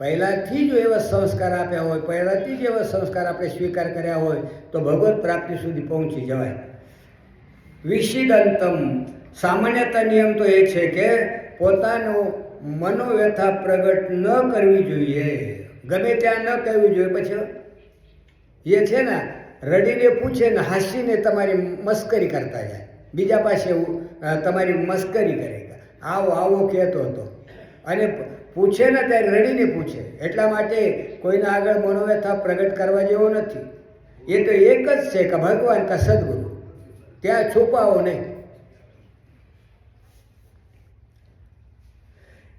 A: પહેલાંથી જ એવા સંસ્કાર આપ્યા હોય, પહેલાંથી જ એવા સંસ્કાર આપણે સ્વીકાર કર્યા હોય તો ભગવત પ્રાપ્તિ સુધી પહોંચી જવાય. વિષિદંતમ સામાન્યતા નિયમ તો એ છે કે પોતાનું મનોવ્યથા પ્રગટ ન કરવી જોઈએ, ગમે ત્યાં ન કહેવી જોઈએ. પછી એ છે ને રડીને પૂછે ને હાસીને તમારી મસ્કરી કરતા જાય, બીજા પાસે તમારી મસ્કરી કરે, આવો આવો કહેતો હતો. અને પૂછે ને ત્યારે રડીને પૂછે, એટલા માટે કોઈના આગળ મનોવ્યથા પ્રગટ કરવા જેવો નથી. એ તો એક જ છે કે ભગવાન કા સદગુરુ, ત્યાં છુપાવો નહીં.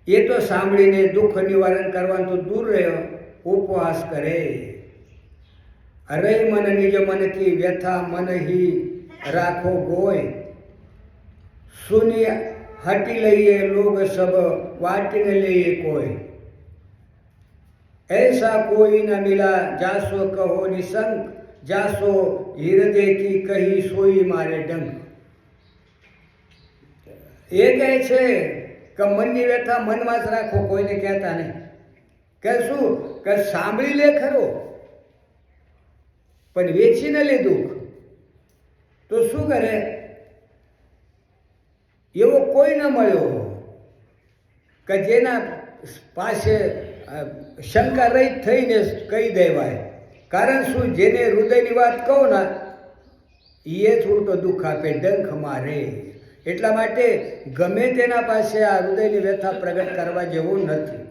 A: એ તો સાંભળીને દુઃખ નિવારણ કરવાનું તો દૂર રહ્યો, ઉપવાસ કરે. અરે મન નિજ મન કી વ્યથા મન હી રાખો ગોય, શૂન્ય હટી લઈએ લોગ સબ વાટીને લઈએ કોઈ, ऐसा कोई न मिला जासो कहो निसंग, जासो हृदय की कही सोई मारे डंक. એ કહે છે કે મનની વ્યથા મનમાં જ રાખો, કોઈને કહેતા નહીં. કે શું કે સાંભળી લે ખરો પણ વેચી ન લે દુઃખ, તો શું કરે? એવો કોઈ ન મળ્યો કે જેના પાસે શંકા રહિત થઈને કહી દેવાય. કારણ શું? જેને હૃદયની વાત કહો ને એ જ ઉલટો દુઃખ આપે, ડંખ મારે. એટલા માટે ગમે તેના પાસે આ હૃદયની વ્યથા પ્રગટ કરવા જેવું નથી.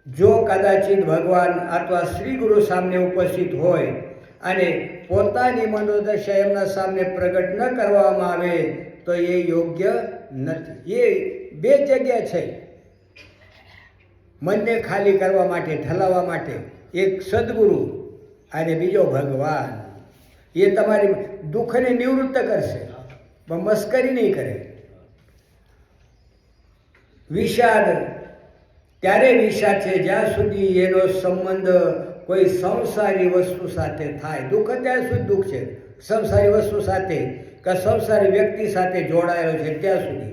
A: જો કદાચિત ભગવાન અથવા શ્રી ગુરુ સામે ઉપસ્થિત હોય અને પોતાની મનોદશા એમના સામે પ્રગટ ન કરવામાં આવે તો એ યોગ્ય નથી. એ બે જગ્યા છે મનને ખાલી કરવા માટે, ઠલાવવા માટે. એક સદગુરુ અને બીજો ભગવાન. એ તમારી દુઃખને નિવૃત્ત કરશે, પણ મસ્કરી નહીં કરે. વિષાદ ત્યારે વિષાદ છે જ્યાં સુધી એનો સંબંધ કોઈ સંસારી વસ્તુ સાથે થાય. દુઃખ ત્યાં સુધી દુઃખ છે સંસારી વસ્તુ સાથે કે સંસારી વ્યક્તિ સાથે જોડાયેલો છે ત્યાં સુધી.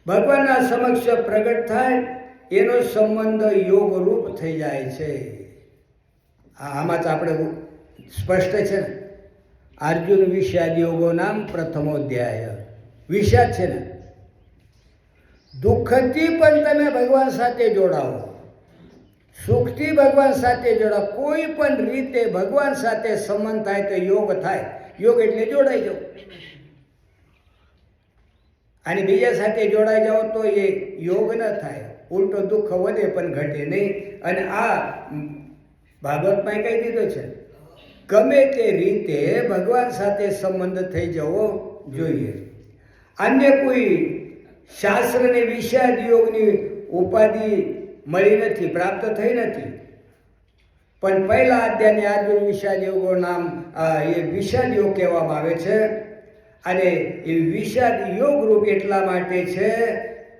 A: ભગવાનના સમક્ષ પ્રગટ થાય એનો સંબંધ યોગરૂપ થઈ જાય છે. આમાં તો આપણે સ્પષ્ટ છે ને, અર્જુન વિષાદ યોગો નામ પ્રથમોધ્યાય. વિષાદ છે ને, દુઃખથી પણ તમે ભગવાન સાથે જોડાઓ, સુખથી ભગવાન સાથે જોડાઓ, કોઈ પણ રીતે ભગવાન સાથે સંબંધ થાય તો યોગ થાય. યોગ એટલે જોડાઈ જાઓ. અને બીજા સાથે જોડાઈ જાઓ તો એ યોગ ન થાય, ઉલટો દુઃખ વધે પણ ઘટે નહીં. અને આ ભાગવતમાં કહી દીધો છે, ગમે તે રીતે ભગવાન સાથે સંબંધ થઈ જવો જોઈએ. અન્ય કોઈ શાસ્ત્રને વિષાદ યોગની ઉપાધિ મળી નથી, પ્રાપ્ત થઈ નથી. પણ પહેલા અધ્યાયને અર્જુન વિષાદ યોગો નામ એ વિષાદ યોગ કહેવામાં આવે છે. અને એ વિષાદ યોગ રૂપ એટલા માટે છે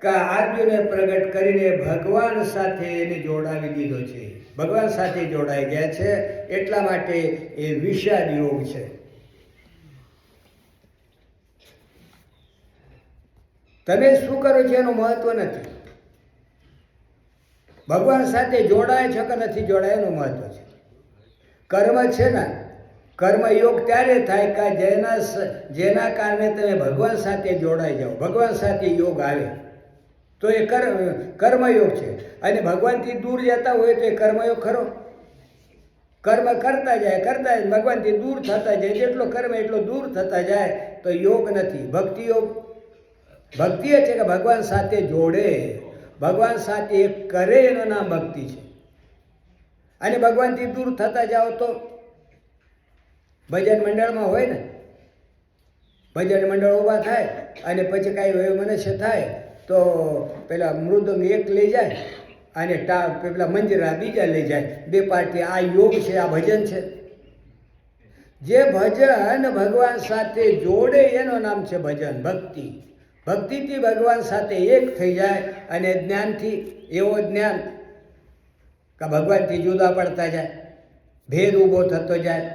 A: કે અર્જુને પ્રગટ કરીને ભગવાન સાથે એને જોડાવી દીધો છે, ભગવાન સાથે જોડાઈ ગયા છે. એટલા માટે એ વિષાદ યોગ છે. તમે શું કરો છો એનું મહત્વ નથી, ભગવાન સાથે જોડાય છે કે નથી જોડાય એનું મહત્વ છે. કર્મ છે ને, કર્મયોગ ત્યારે થાય કે જેના કારણે તમે ભગવાન સાથે જોડાઈ જાઓ, ભગવાન સાથે યોગ આવે તો એ કર્મયોગ છે. અને ભગવાનથી દૂર જતા હોય તો એ કર્મયોગ ખરો? કર્મ કરતા જાય ભગવાનથી દૂર થતા જાય, જેટલો કર્મ એટલો દૂર થતા જાય તો યોગ નથી. ભક્તિ એ છે કે ભગવાન સાથે જોડે, ભગવાન સાથે એક કરે, એનું નામ ભક્તિ છે. અને ભગવાનથી દૂર થતા જાઓ તો ભજન મંડળમાં હોય ને, ભજન મંડળ ઊભા થાય અને પછી કાંઈ મનુષ્ય થાય તો પેલા મૃદંગ એક લઈ જાય અને પેલા મંજીરા બીજા લઈ જાય, બે પાર્ટી. આ યોગ છે, આ ભજન છે. જે ભજન ભગવાન સાથે જોડે એનું નામ છે ભજન, ભક્તિ. ભક્તિથી ભગવાન સાથે એક થઈ જાય અને જ્ઞાનથી એવો જ્ઞાન કે ભગવાનથી જુદા પડતા જાય, ભેદ ઊભો થતો જાય,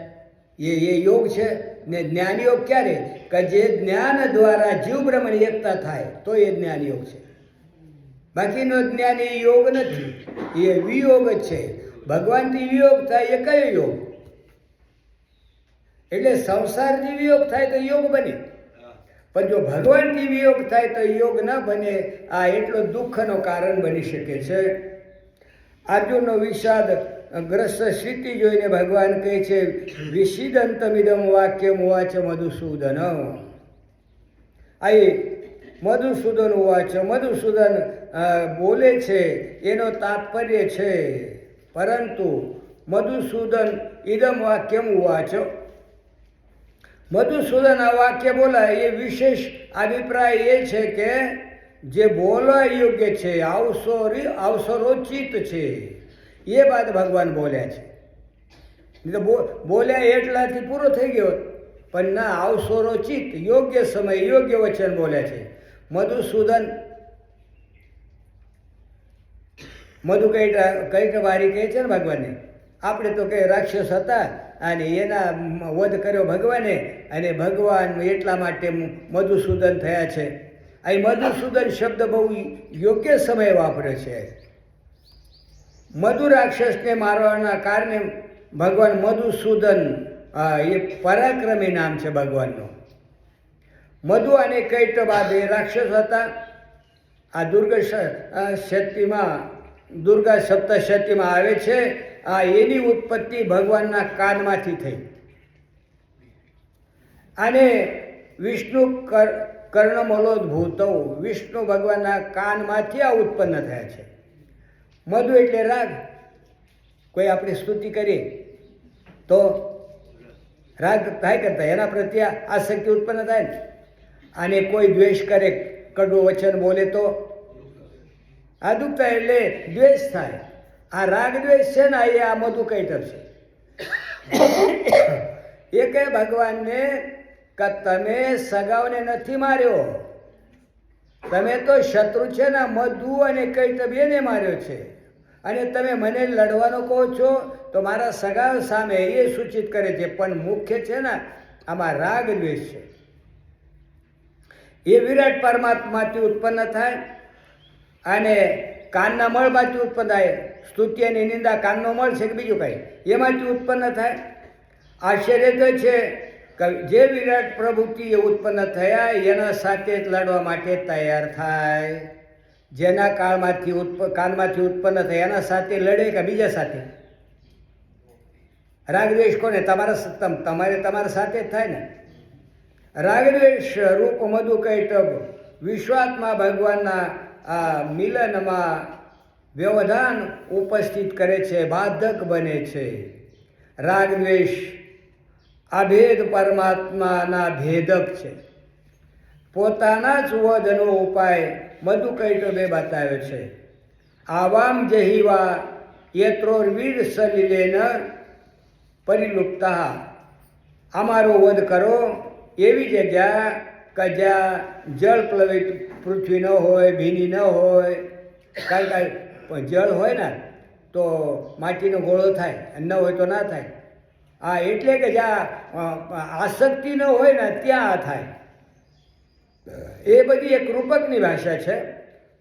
A: એ યોગ છે. ને જ્ઞાન યોગ ક્યારે? કે જે જ્ઞાન દ્વારા જીવ બ્રહ્મની એકતા થાય તો એ જ્ઞાન યોગ છે. બાકીનો જ્ઞાન એ યોગ નથી, એ વિયોગ જ છે. ભગવાનથી વિયોગ થાય એ કયો યોગ? એટલે સંસારથી વિયોગ થાય તો યોગ બને, પણ જો ભગવાનથી વિયોગ થાય તો યોગ ન બને. આ એટલો દુઃખનો કારણ બની શકે છે. અર્જુનનો વિષાદ ગ્રસ્ત સ્થિતિ જોઈને ભગવાન કહે છે, વિષિદંતમિદમ વાક્યમ ઉવાચ મધુસૂદન. આ મધુસૂદન ઉવાચ, મધુસૂદન બોલે છે એનો તાત્પર્ય છે, પરંતુ મધુસૂદન ઇદમ વાક્યમ ઉવાચ. મધુસૂદન આ વાક્ય બોલાય એ વિશેષ અભિપ્રાય એ છે કે જે બોલવા યોગ્ય છે, અવસરોચિત છે, એ વાત ભગવાન બોલ્યા છે. નહીં તો બોલ્યા એટલાથી પૂરો થઈ ગયો, પણ ના, અવસરોચિત, યોગ્ય સમય યોગ્ય વચન બોલ્યા છે. મધુસૂદન કઈ વારી કહે છે ને ભગવાનને. આપણે તો કઈ રાક્ષસ હતા અને એના વધ કર્યો ભગવાને, અને ભગવાન એટલા માટે મધુસૂદન થયા છે. અહીં મધુસૂદન શબ્દ બહુ યોગ્ય સમયે વાપરે છે. મધુ રાક્ષસને મારવાના કારણે ભગવાન મધુસૂદન, એ પરાક્રમી નામ છે ભગવાનનું. મધુ અને કૈટબા બે રાક્ષસ હતા. આ દુર્ગા સપ્તશતીમાં આવે છે. આ એની ઉત્પત્તિ ભગવાનના કાનમાંથી થઈ. અને વિષ્ણુ કર્ણમલોદ્ભૂતૌ, વિષ્ણુ ભગવાનના કાનમાંથી આ ઉત્પન્ન થયા છે. મધુ એટલે રાગ. કોઈ આપણે સ્તુતિ કરીએ તો રાગ થાય કરતા, એના પ્રત્યે આસક્તિ ઉત્પન્ન થાય ને. અને કોઈ દ્વેષ કરે, કડવું વચન બોલે તો આ દુઃખ થાય, એટલે દ્વેષ થાય. આ રાગ દ્વેષ છે ને, એ આ મધુ કૈટબ છે. એ કહે ભગવાનને કે તમે સગાઓને નથી માર્યો, તમે તો શત્રુ છે ને મધુ અને કૈટબ એને માર્યો છે. અને તમે મને લડવાનો કહો છો તો મારા સગાઓ સામે, એ સૂચિત કરે છે. પણ મુખ્ય છે ને આમાં રાગ દ્વેષ છે. એ વિરાટ પરમાત્માથી ઉત્પન્ન થાય અને કાનના મળમાંથી ઉત્પન્ન થાય. સ્તુતિ અને નિંદા કાનનો મળ છે કે બીજું કાંઈ, એમાંથી ઉત્પન્ન થાય. આશ્ચર્ય તો છે કે જે વિરાટ પ્રભુતિ એ ઉત્પન્ન થયા એના સાથે જ લડવા માટે તૈયાર થાય. જેના કાનમાંથી ઉત્પન્ન થયા એના સાથે લડે કે બીજા સાથે? રાગદ્વેષ કોને? તમારા સાથે જ થાય ને. રાગદ્વેષ રૂપ મધુ કૈટબ વિશ્વાત્મા ભગવાનના આ મિલનમાં વ્યવધાન ઉપસ્થિત કરે છે, બાધક બને છે. રાગદ્વેષ અભેદ પરમાત્માના ભેદક છે. પોતાના જ વધનો ઉપાય મધુ કૈટબે બતાવ્યો છે. આવામ જહિવા યત્રોર્વીર સલિલેન પરિલુપ્તા. અમારો વધ કરો એવી જગ્યા કે જ્યાં જળ પ્લવિત પૃથ્વી ન હોય, ભીની ન હોય, કાંઈ જળ હોય ને તો માટીનો ગોળો થાય, ન હોય તો ના થાય. હા, એટલે કે જ્યાં આસક્તિ ન હોય ને ત્યાં થાય. એ બધી એક રૂપકની ભાષા છે.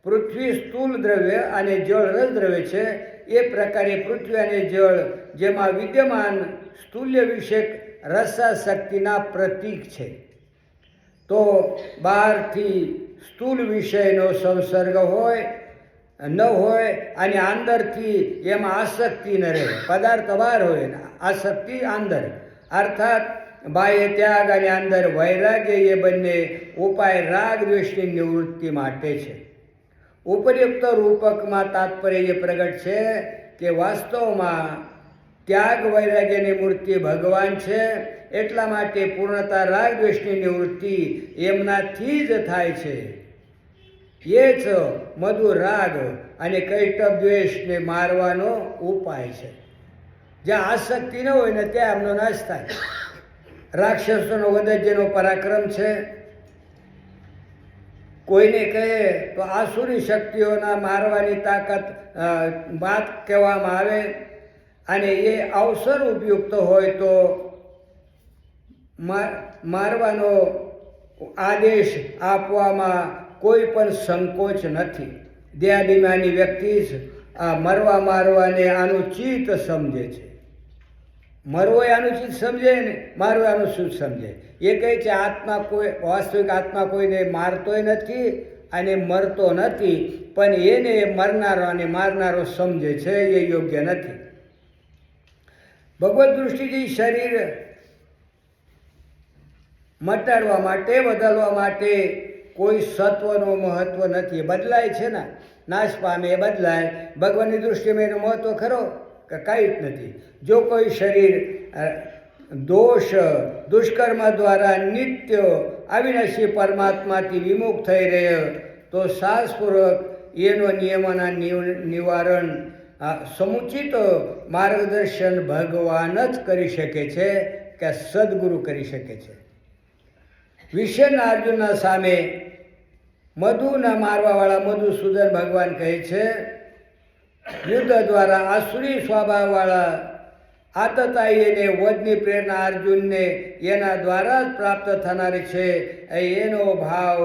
A: પૃથ્વી સ્થૂલ દ્રવ્ય અને જળ રસ દ્રવ્ય છે. એ પ્રકારે પૃથ્વી અને જળ જેમાં વિદ્યમાન સ્થૂલ્ય વિષયક રસાશક્તિના પ્રતીક છે. તો બહારથી સ્થૂલ વિષયનો સંસર્ગ હોય ન હોય અને અંદરથી એમાં આસક્તિ ન રહે. પદાર્થ બહાર હોય ને આસક્તિ અંદર, અર્થાત બાહ્ય ત્યાગ અને અંદર વૈરાગ્ય, એ બંને ઉપાય રાગ દ્વેષની નિવૃત્તિ માટે છે. ઉપયુક્ત રૂપકમાં તાત્પર્ય એ પ્રગટ છે કે વાસ્તવમાં ત્યાગ વૈરાગ્યની મૂર્તિ ભગવાન છે. એટલા માટે પૂર્ણતા રાગ દ્વેષની નિવૃત્તિ એમનાથી જ થાય છે. એ જ મધુર રાગ અને કૈટભ દ્વેષને મારવાનો ઉપાય છે. જ્યાં આસક્તિ ન હોય ને ત્યાં એમનો નાશ થાય. રાક્ષસોનો વધ જેનો પરાક્રમ છે. કોઈને કહે તો આસુરી શક્તિઓના મારવાની તાકાત વાત કહેવામાં આવે, અને એ અવસર ઉપયુક્ત હોય તો મારવાનો આદેશ આપવામાં કોઈ પણ સંકોચ નથી. દેહાભિમાની વ્યક્તિ જ આ મરવા મારવાને અનુચિત સમજે છે. મરવો એ અનુચિત સમજે ને મારવો અનુચિત સમજે. એ કહે છે આત્મા કોઈ, વાસ્તવિક આત્મા કોઈને મારતોય નથી અને મરતો નથી, પણ એને મરનારો અને મારનારો સમજે છે. એ યોગ્ય નથી. ભગવત દૃષ્ટિથી શરીર મટાડવા માટે, બદલવા માટે કોઈ સત્વનું મહત્વ નથી. બદલાય છે ને, નાશ પામે એ બદલાય. ભગવાનની દૃષ્ટિમાં એનું મહત્વ ખરો કે કાંઈ જ નથી. જો કોઈ શરીર દોષ દુષ્કર્મ દ્વારા નિત્ય અવિનાશી પરમાત્માથી વિમુખ થઈ રહ્યો તો સાહસપૂર્વક એનો નિયમોના નિવારણ સમુચિત માર્ગદર્શન ભગવાન જ કરી શકે છે કે સદગુરુ કરી શકે છે. વિષયના અર્જુનના સામે મધુના મારવાવાળા મધુસૂદન ભગવાન કહે છે, યુદ્ધ દ્વારા આસુરી સ્વભાવવાળા આતતાયીને વધની પ્રેરણા અર્જુનને એના દ્વારા જ પ્રાપ્ત થનારી છે. એનો ભાવ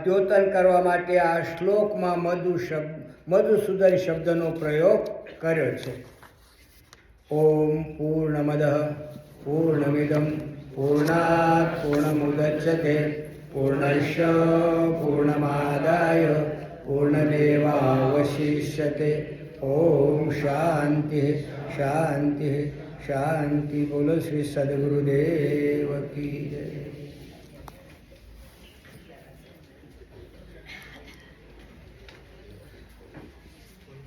A: દ્યોતન કરવા માટે આ શ્લોકમાં મધુસૂદન શબ્દનો પ્રયોગ કર્યો છે. ઓમ પૂર્ણમદ પૂર્ણમિદમ પૂર્ણાત પૂર્ણમુદચ્યતે પૂર્ણસ્ય પૂર્ણમાદાય પૂર્ણમેવાવશિષ્યતે. ઓમ શાંતિ શાંતિ શાંતિ. બોલો શ્રી સદગુરુદેવ કી જય.